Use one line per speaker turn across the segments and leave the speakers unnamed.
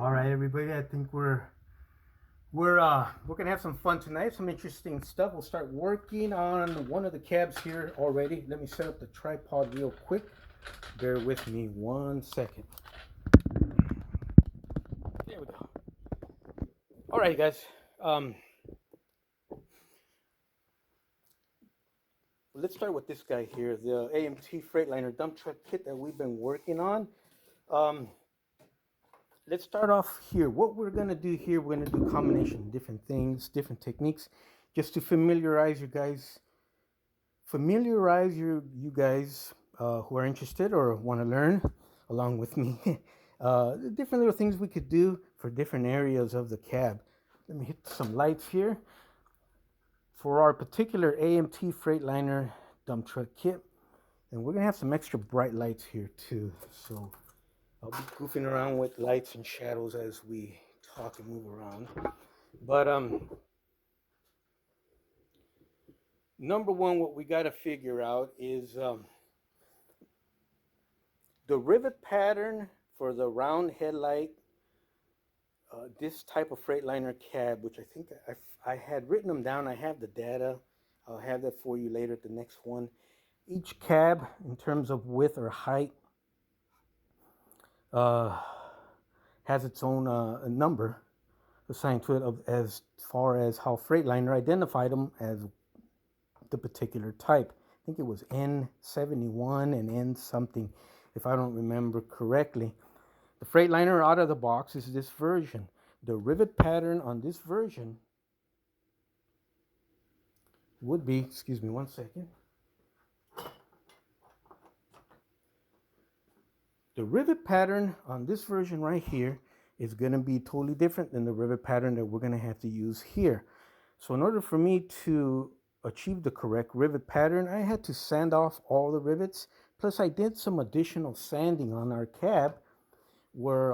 All right, everybody. I think we're gonna have some fun tonight. Some interesting stuff. We'll start working on one of the cabs here already. Let me set up the tripod real quick. Bear with me 1 second. There we go. All right, guys. Let's start with this guy here, the AMT Freightliner dump truck kit that we've been working on. Um, let's start off here. What we're gonna do here, we're gonna do a combination of different things, different techniques, just to familiarize you guys who are interested or want to learn along with me. Different little things we could do for different areas of the cab. Let me hit some lights here. For our particular AMT Freightliner dump truck kit, and we're gonna have some extra bright lights here too. So I'll be goofing around with lights and shadows as we talk and move around. But number one, what we got to figure out is the rivet pattern for the round headlight. This type of Freightliner cab, which I think I had written them down. I have the data. I'll have that for you later at the next one. Each cab, in terms of width or height, has its own number assigned to it as far as how Freightliner identified them as the particular type. I think it was N71 and N something, if I don't remember correctly. The Freightliner out of the box is this version. The rivet pattern on this version would be, excuse me 1 second. The rivet pattern on this version right here is going to be totally different than the rivet pattern that we're going to have to use here. So in order for me to achieve the correct rivet pattern, I had to sand off all the rivets. Plus I did some additional sanding on our cab where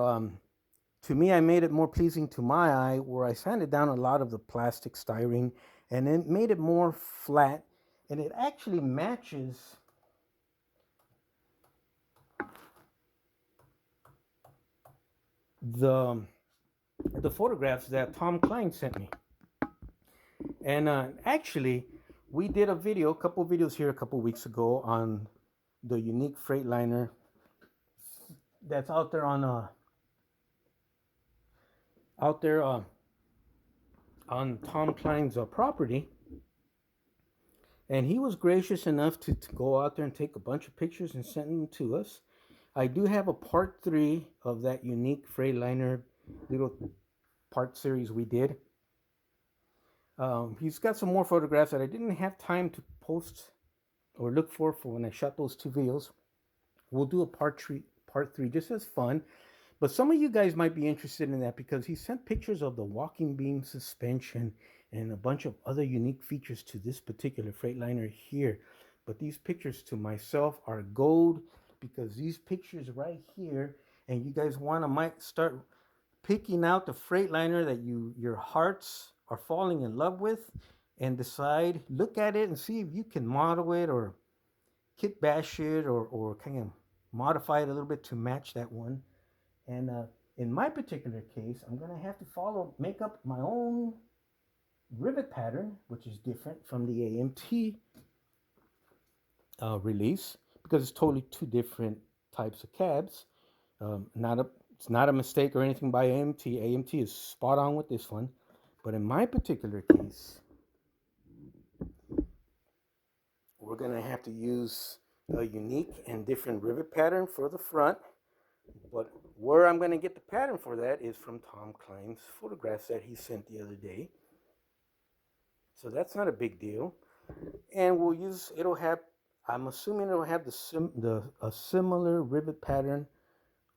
to me I made it more pleasing to my eye, where I sanded down a lot of the plastic styrene and it made it more flat, and it actually matches the photographs that Tom Klein sent me. And actually we did a video, a couple of videos here a couple of weeks ago on the unique Freightliner that's out there on Tom Klein's property, and he was gracious enough to go out there and take a bunch of pictures and send them to us. I do have a part 3 of that unique Freightliner little part series we did. He's got some more photographs that I didn't have time to post or look for when I shot those 2 videos. We'll do a part 3 just as fun. But some of you guys might be interested in that because he sent pictures of the walking beam suspension and a bunch of other unique features to this particular Freightliner here. But these pictures to myself are gold, because these pictures right here, and you guys might start picking out the Freightliner that your hearts are falling in love with, and decide, look at it and see if you can model it or kit bash it or kind of modify it a little bit to match that one. And in my particular case, I'm going to have to make up my own rivet pattern, which is different from the AMT release, because it's totally 2 different types of cabs. It's not a mistake or anything by AMT. AMT is spot on with this one. But in my particular case, we're going to have to use a unique and different rivet pattern for the front. But where I'm going to get the pattern for that is from Tom Klein's photographs that he sent the other day. So that's not a big deal. And I'm assuming it'll have a similar rivet pattern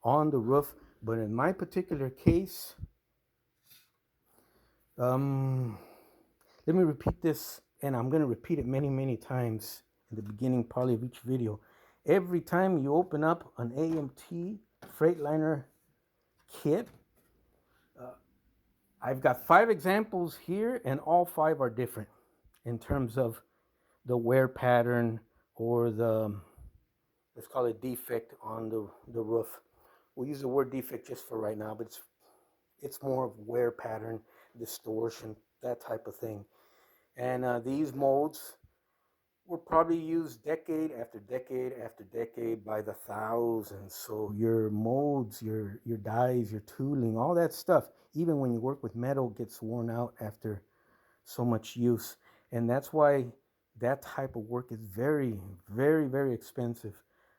on the roof. But in my particular case, let me repeat this, and I'm going to repeat it many, many times in the beginning probably of each video. Every time you open up an AMT Freightliner kit, I've got 5 examples here, and all 5 are different in terms of the wear pattern or the, let's call it, defect on the roof. We'll use the word defect just for right now, but it's It's more of wear pattern, distortion, that type of thing. And these molds were probably used decade after decade after decade by the thousands. So your molds, your dies, your tooling, all that stuff, even when you work with metal, gets worn out after so much use. And that's why that type of work is very, very, very expensive.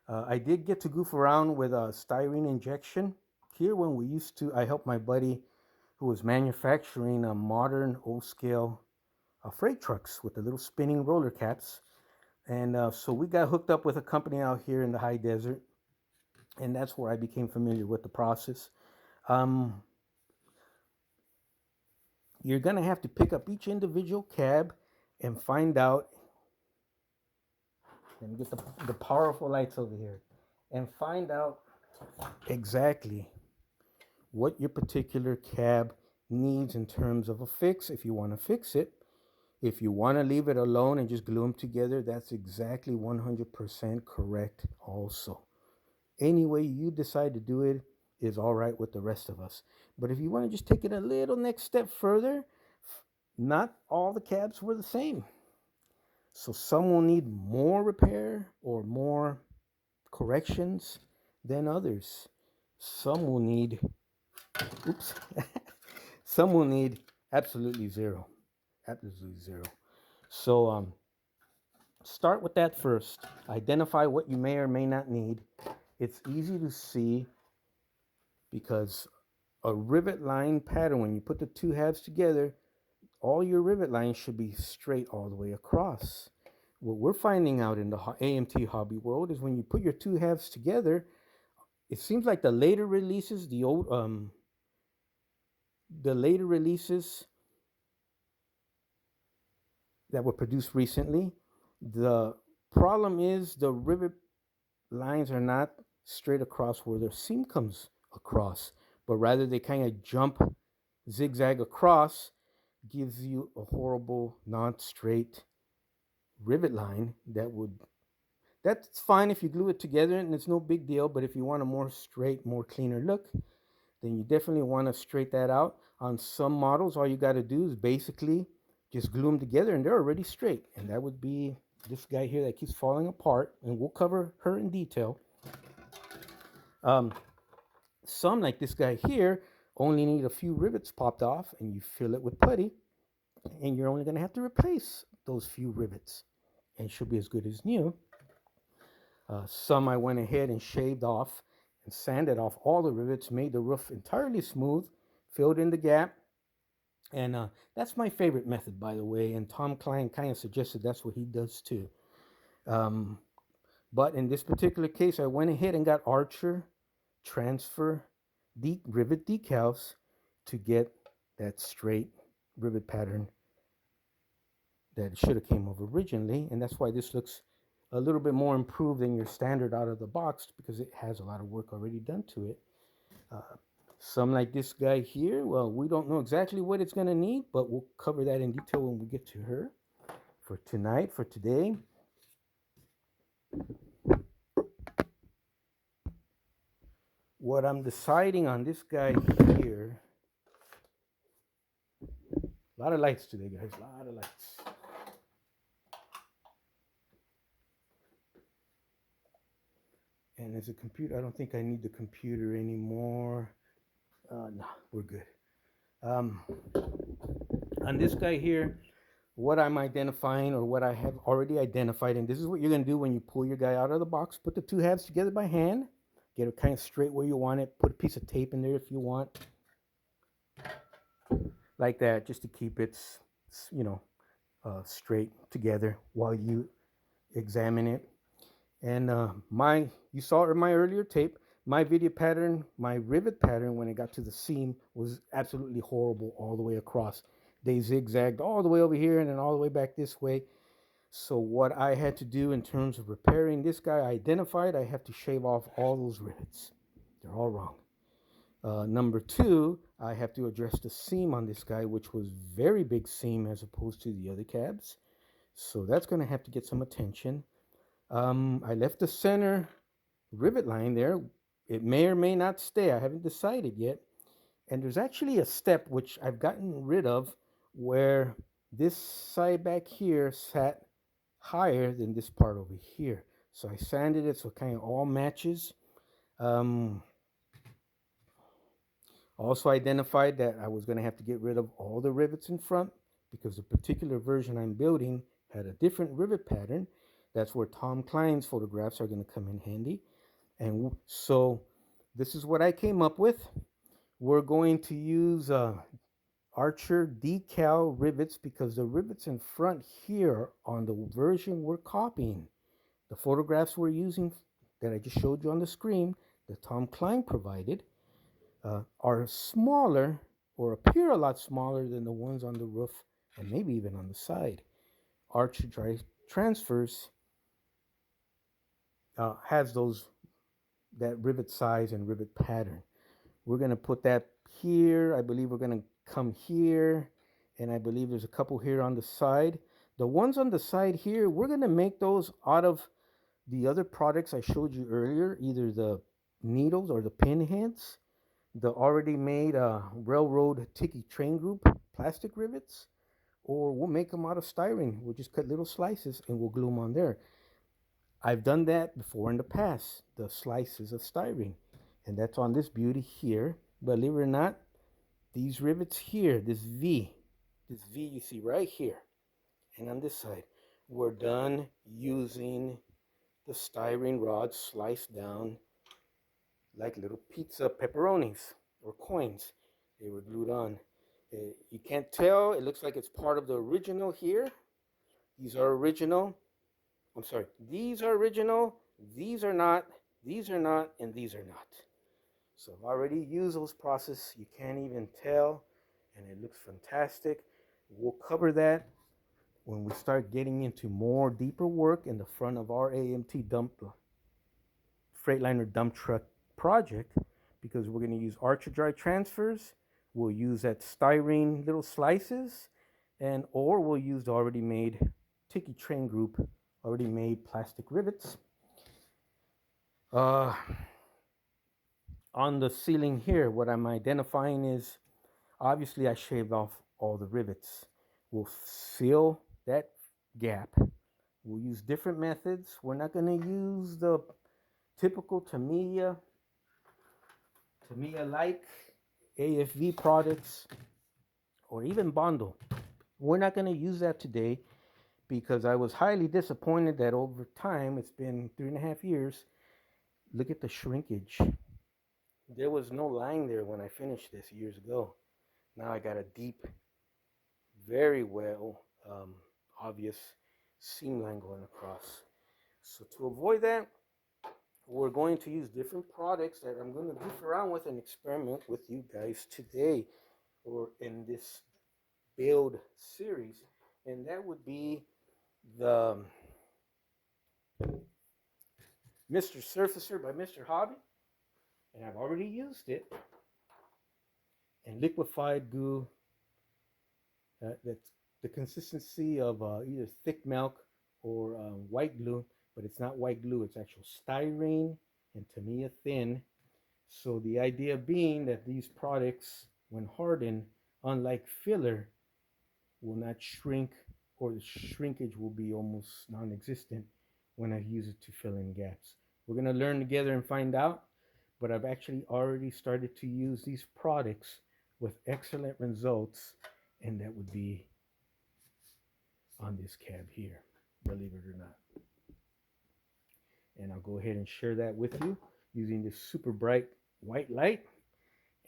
I did get to goof around with a styrene injection here when we used to. I helped my buddy who was manufacturing a modern old scale freight trucks with the little spinning roller caps. And so we got hooked up with a company out here in the high desert, and that's where I became familiar with the process. Um, you're going to have to pick up each individual cab and find out. Let me get the powerful lights over here and find out exactly what your particular cab needs in terms of a fix if you want to fix it. If you want to leave it alone and just glue them together, that's exactly 100% correct also. Any way you decide to do it is all right with the rest of us. But if you want to just take it a little next step further, not all the cabs were the same. So some will need more repair or more corrections than others. Some will need, oops, some will need absolutely zero. Absolutely zero. So start with that first. Identify what you may or may not need. It's easy to see because a rivet line pattern, when you put the two halves together, all your rivet lines should be straight all the way across. What we're finding out in the AMT hobby world is when you put your two halves together, it seems like the later releases, the later releases that were produced recently, the problem is the rivet lines are not straight across where their seam comes across, but rather they kind of jump, zigzag across, gives you a horrible non-straight rivet line that's fine if you glue it together and it's no big deal. But if you want a more straight, more cleaner look, then you definitely want to straighten that out. On some models, all you got to do is basically just glue them together and they're already straight. And that would be this guy here that keeps falling apart, and we'll cover her in detail. Some, like this guy here, only need a few rivets popped off, and you fill it with putty, and you're only going to have to replace those few rivets, and she'll be as good as new. Some I went ahead and shaved off and sanded off all the rivets, made the roof entirely smooth, filled in the gap. And that's my favorite method, by the way. And Tom Klein kind of suggested that's what he does too. But in this particular case, I went ahead and got Archer transfer rivet decals to get that straight rivet pattern that should have came over originally. And that's why this looks a little bit more improved than your standard out of the box, because it has a lot of work already done to it. Some like this guy here, well, we don't know exactly what it's going to need, but we'll cover that in detail when we get to her. For tonight, for today, what I'm deciding on this guy here, a lot of lights today, guys, a lot of lights. And as a computer, I don't think I need the computer anymore. No, we're good. On this guy here, what I'm identifying, or what I have already identified, and this is what you're going to do when you pull your guy out of the box. Put the two halves together by hand. Get it kind of straight where you want it. Put a piece of tape in there if you want. Like that, just to keep it, straight together while you examine it. And you saw in my earlier tape, my rivet pattern, when it got to the seam, was absolutely horrible all the way across. They zigzagged all the way over here and then all the way back this way. So what I had to do in terms of repairing this guy, I identified I have to shave off all those rivets. They're all wrong. Number two, I have to address the seam on this guy, which was very big seam as opposed to the other cabs. So that's going to have to get some attention. I left the center rivet line there. It may or may not stay. I haven't decided yet. And there's actually a step which I've gotten rid of where this side back here sat higher than this part over here. So I sanded it so it kind of all matches. Um, Also identified that I was going to have to get rid of all the rivets in front because the particular version I'm building had a different rivet pattern. That's where Tom Klein's photographs are going to come in handy. And so this is what I came up with. We're going to use Archer decal rivets because the rivets in front here on the version we're copying, the photographs we're using that I just showed you on the screen that Tom Klein provided, are smaller or appear a lot smaller than the ones on the roof and maybe even on the side. Archer dry transfers has that rivet size and rivet pattern. We're going to put that here. I believe we're going to come here, and I believe there's a couple here on the side. The ones on the side here, we're going to make those out of the other products I showed you earlier, either the needles or the pinheads, the already made railroad ticky train group plastic rivets, or we'll make them out of styrene. We'll just cut little slices and we'll glue them on there. I've done that before in the past, the slices of styrene, and that's on this beauty here. Believe it or not, these rivets here, this V you see right here, and on this side, were done using the styrene rods sliced down like little pizza pepperonis or coins. They were glued on. You can't tell. It looks like it's part of the original here. These are original. I'm sorry. These are original. These are not. These are not. And these are not. So I've already used those processes. You can't even tell. And it looks fantastic. We'll cover that when we start getting into more deeper work in the front of our AMT Freightliner dump truck project, because we're going to use Archer dry transfers. We'll use that styrene little slices, and or we'll use the already made Tiki Train Group already made plastic rivets. On the ceiling here, what I'm identifying is obviously I shaved off all the rivets. We'll fill that gap. We'll use different methods. We're not going to use the typical Tamiya like AFV products or even Bondo. We're not going to use that today because I was highly disappointed that over time, it's been 3.5 years, look at the shrinkage. There was no line there when I finished this years ago. Now I got a deep, very well obvious seam line going across. So to avoid that, we're going to use different products that I'm going to goof around with and experiment with you guys today or in this build series. And that would be the Mr. Surfacer by Mr. Hobby. And I've already used it. And liquefied glue, that's the consistency of either thick milk or white glue, but it's not white glue, it's actual styrene and Tamiya thin. So the idea being that these products, when hardened, unlike filler, will not shrink, or the shrinkage will be almost non-existent when I use it to fill in gaps. We're going to learn together and find out, but I've actually already started to use these products with excellent results, and that would be on this cab here, believe it or not. And I'll go ahead and share that with you using this super bright white light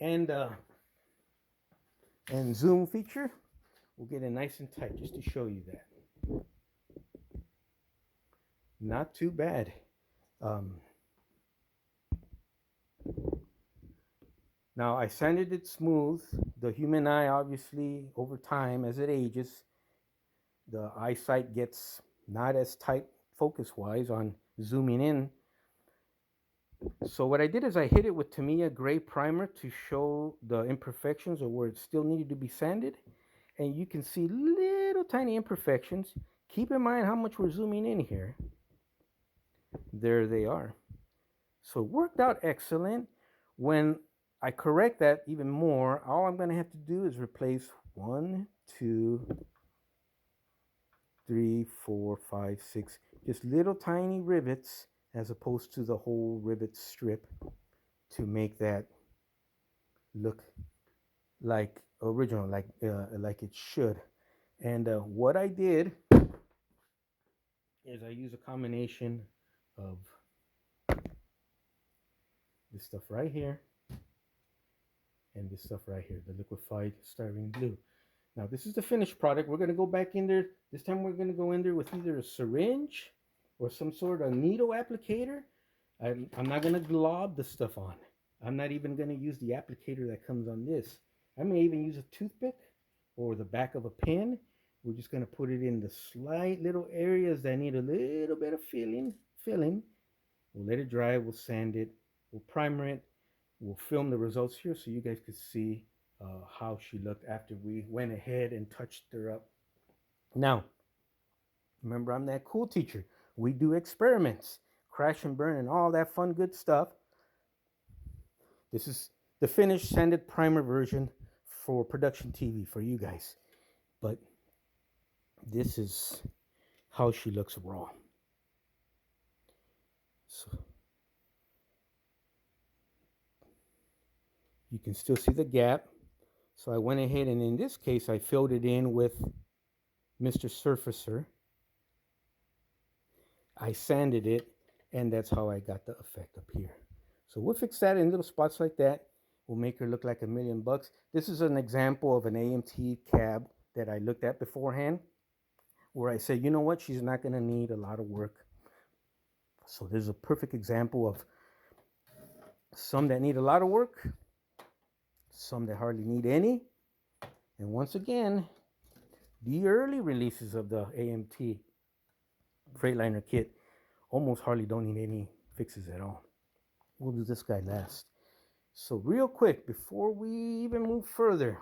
and zoom feature. We'll get it nice and tight just to show you that. Not too bad. Now I sanded it smooth. The human eye, obviously, over time as it ages, the eyesight gets not as tight focus-wise on zooming in. So what I did is I hit it with Tamiya gray primer to show the imperfections or where it still needed to be sanded. And you can see little tiny imperfections. Keep in mind how much we're zooming in here. There they are. So it worked out excellent. When I correct that even more, all I'm going to have to do is replace 1, 2, 3, 4, 5, 6, just little tiny rivets as opposed to the whole rivet strip to make that look like original, like it should. And what I did is I use a combination of this stuff right here and this stuff right here, the liquefied styrene glue. Now this is the finished product. We're going to go back in there. This time we're going to go in there with either a syringe or some sort of needle applicator. I'm not going to glob the stuff on. I'm not even going to use the applicator that comes on this. I may even use a toothpick or the back of a pen. We're just going to put it in the slight little areas that need a little bit of filling. We'll let it dry. We'll sand it. We'll primer it. We'll film the results here so you guys could see how she looked after we went ahead and touched her up. Now, remember, I'm that cool teacher. We do experiments, crash and burn, and all that fun, good stuff. This is the finished sanded primer version for production TV for you guys. But this is how she looks raw. So you can still see the gap. So I went ahead and in this case, I filled it in with Mr. Surfacer. I sanded it, and that's how I got the effect up here. So we'll fix that in little spots like that. We'll make her look like $1,000,000. This is an example of an AMT cab that I looked at beforehand, where I said, you know what, she's not going to need a lot of work. So this is a perfect example of some that need a lot of work, some that hardly need any. And once again, the early releases of the AMT Freightliner kit almost hardly don't need any fixes at all. We'll do this guy last. So real quick, before we even move further,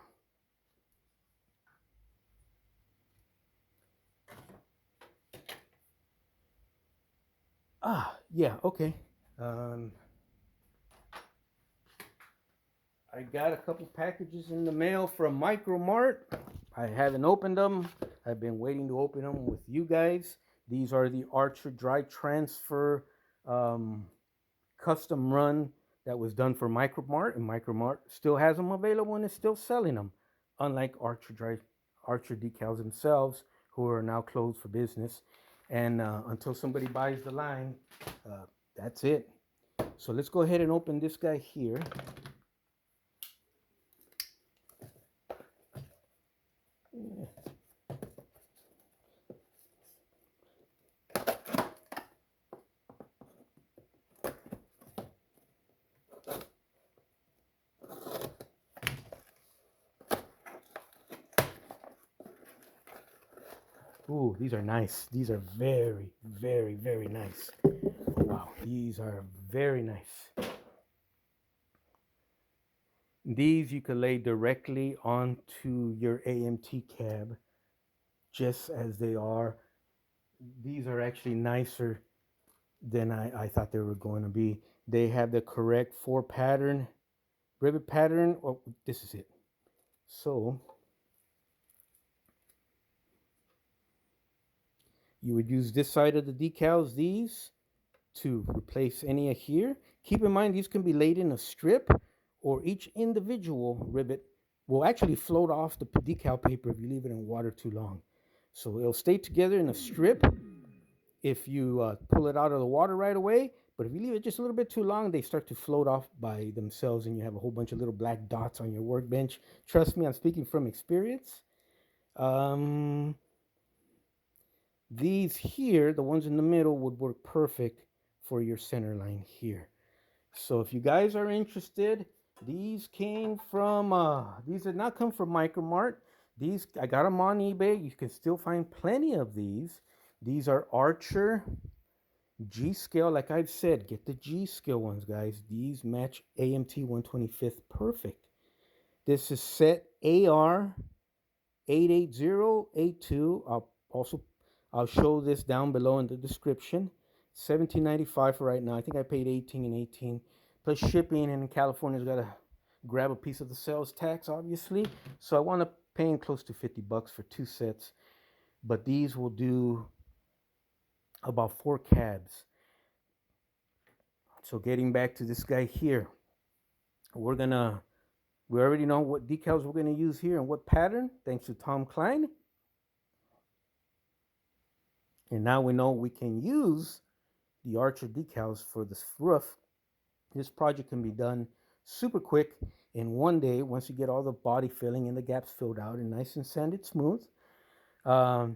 yeah, okay. I got a couple packages in the mail from Micro Mart. I haven't opened them. I've been waiting to open them with you guys. These are the Archer Dry Transfer custom run that was done for Micro Mart, and Micro Mart still has them available and is still selling them, unlike Archer decals themselves, who are now closed for business. And until somebody buys the line, that's it. So let's go ahead and open this guy here. Ooh, these are nice. These are very, very, very nice. Wow, these are very nice. These you could lay directly onto your AMT cab just as they are. These are actually nicer than I thought they were going to be. They have the correct 4-pattern, rivet pattern. Oh, this is it. So you would use this side of the decals, these, to replace any of here. Keep in mind, these can be laid in a strip, or each individual rivet will actually float off the decal paper if you leave it in water too long. So it'll stay together in a strip if you pull it out of the water right away. But if you leave it just a little bit too long, they start to float off by themselves, and you have a whole bunch of little black dots on your workbench. Trust me, I'm speaking from experience. These here, the ones in the middle, would work perfect for your center line here. So if you guys are interested, these came from, these did not come from Micro Mart. These, I got them on eBay. You can still find plenty of these. These are Archer G scale. Like I've said, get the G scale ones, guys. These match AMT 125th perfect. This is set AR 88082. I'll show this down below in the description. $17.95 for right now. I think I paid $18 and $18 plus shipping, and California's got a grab a piece of the sales tax, obviously. So I want to pay close to $50 for 2 sets, but these will do about 4 cabs. So getting back to this guy here, we already know what decals we're gonna use here and what pattern, thanks to Tom Klein. And now we know we can use the Archer decals for this roof. This project can be done super quick in one day once you get all the body filling and the gaps filled out and nice and sanded smooth. I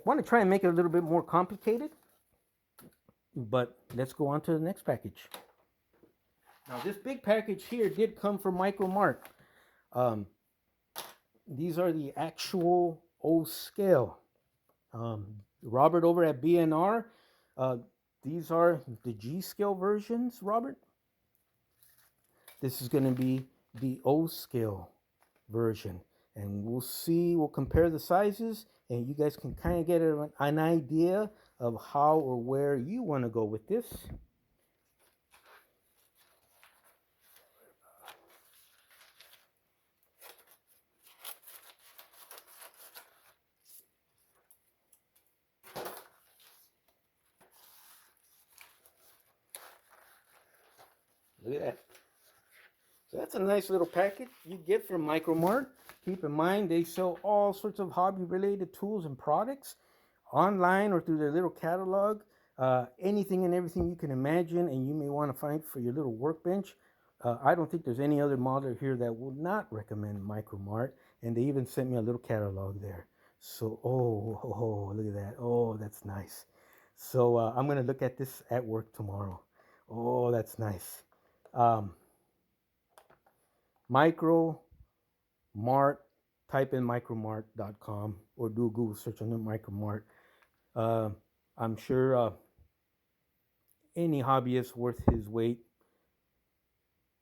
want to try and make it a little bit more complicated, but let's go on to the next package. Now this big package here did come from Micro Mart. These are the actual O scale. Robert over at BNR, these are the G scale versions, Robert. This is going to be the O scale version. And we'll compare the sizes, and you guys can kind of get an idea of how or where you want to go with this. Look at that. So that's a nice little package you get from Micro Mart. Keep in mind, they sell all sorts of hobby-related tools and products online or through their little catalog. Anything and everything you can imagine and you may want to find for your little workbench. I don't think there's any other modeler here that will not recommend Micro Mart. And they even sent me a little catalog there. So, look at that. Oh, that's nice. So I'm going to look at this at work tomorrow. Oh, that's nice. Micro Mart, type in micromart.com or do a Google search on the Micro Mart. I'm sure any hobbyist worth his weight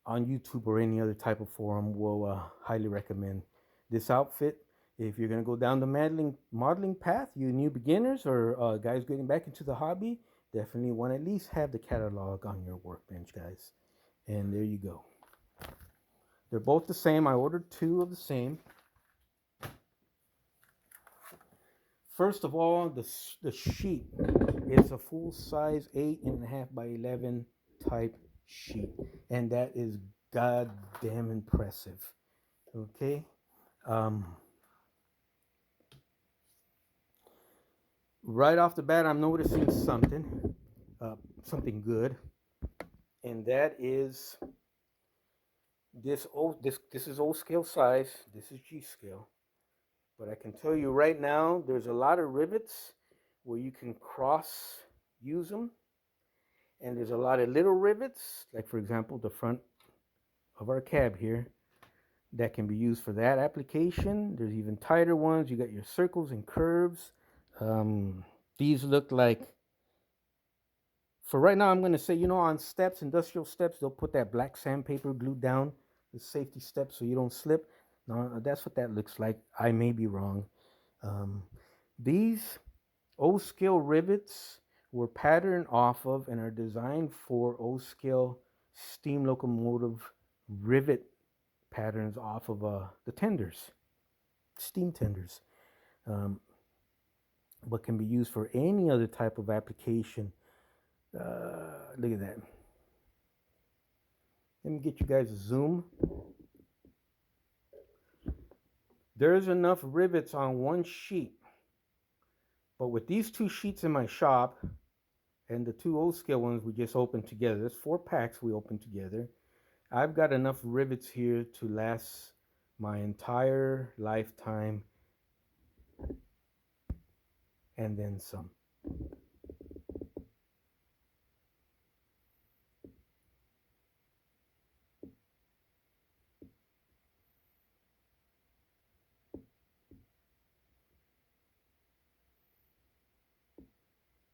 on YouTube or any other type of forum will highly recommend this outfit. If you're going to go down the modeling path, you new beginners or guys getting back into the hobby, definitely want to at least have the catalog on your workbench, guys. And there you go. They're both the same. I ordered 2 of the same. First of all, the sheet. It's a full-size 8.5 by 11 type sheet. And that is goddamn impressive. Okay? Right off the bat, I'm noticing something good. And that is this is O scale size. This is G scale. But I can tell you right now, there's a lot of rivets where you can cross use them. And there's a lot of little rivets, like for example, the front of our cab here, that can be used for that application. There's even tighter ones. You got your circles and curves. These look like, for right now, I'm going to say, on steps, industrial steps, they'll put that black sandpaper glued down the safety steps so you don't slip. No, that's what that looks like. I may be wrong. These O-scale rivets were patterned off of and are designed for O-scale steam locomotive rivet patterns off of the tenders, steam tenders, but can be used for any other type of application. Look at that. Let me get you guys a zoom. There's enough rivets on one sheet, but with these 2 sheets in my shop and the 2 O-scale ones we just opened together, there's 4 packs we opened together, I've got enough rivets here to last my entire lifetime and then some.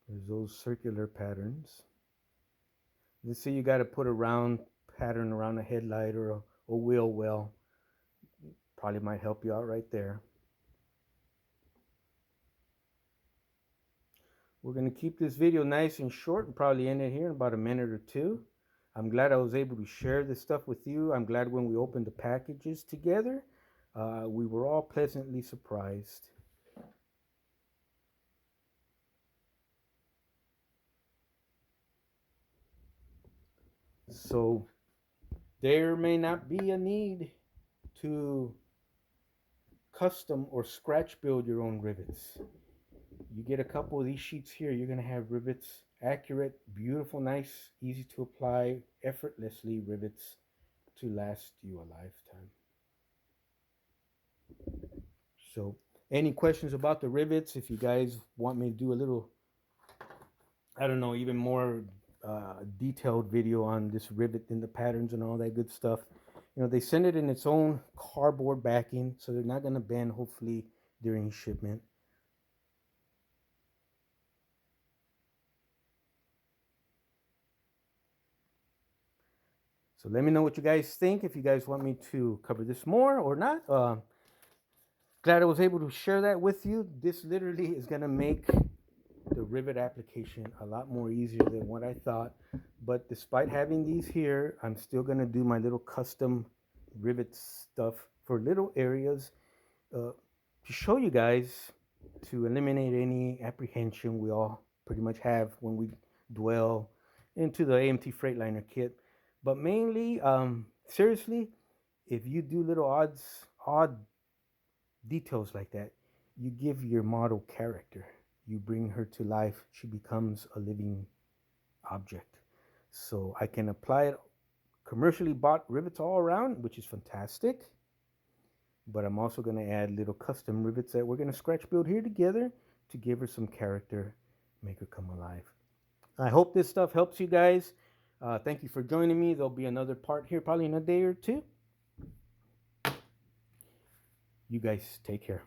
There's those circular patterns. Let's say you got to put a round pattern around a headlight or a wheel well. Probably might help you out right there. We're going to keep this video nice and short and probably end it here in about a minute or 2. I'm glad I was able to share this stuff with you. I'm glad when we opened the packages together, we were all pleasantly surprised. So there may not be a need to custom or scratch build your own rivets. You get a couple of these sheets here, you're going to have rivets, accurate, beautiful, nice, easy to apply, effortlessly rivets to last you a lifetime. So, any questions about the rivets? If you guys want me to do a little, I don't know, even more detailed video on this rivet and the patterns and all that good stuff, they send it in its own cardboard backing, so they're not going to bend, hopefully, during shipment. So let me know what you guys think, if you guys want me to cover this more or not. Glad I was able to share that with you. This literally is going to make the rivet application a lot more easier than what I thought. But despite having these here, I'm still going to do my little custom rivet stuff for little areas to show you guys, to eliminate any apprehension we all pretty much have when we dwell into the AMT Freightliner kit. But mainly, seriously, if you do little odd details like that, you give your model character. You bring her to life. She becomes a living object. So I can apply it commercially bought rivets all around, which is fantastic. But I'm also going to add little custom rivets that we're going to scratch build here together to give her some character, make her come alive. I hope this stuff helps you guys. Thank you for joining me. There'll be another part here probably in a day or two. You guys take care.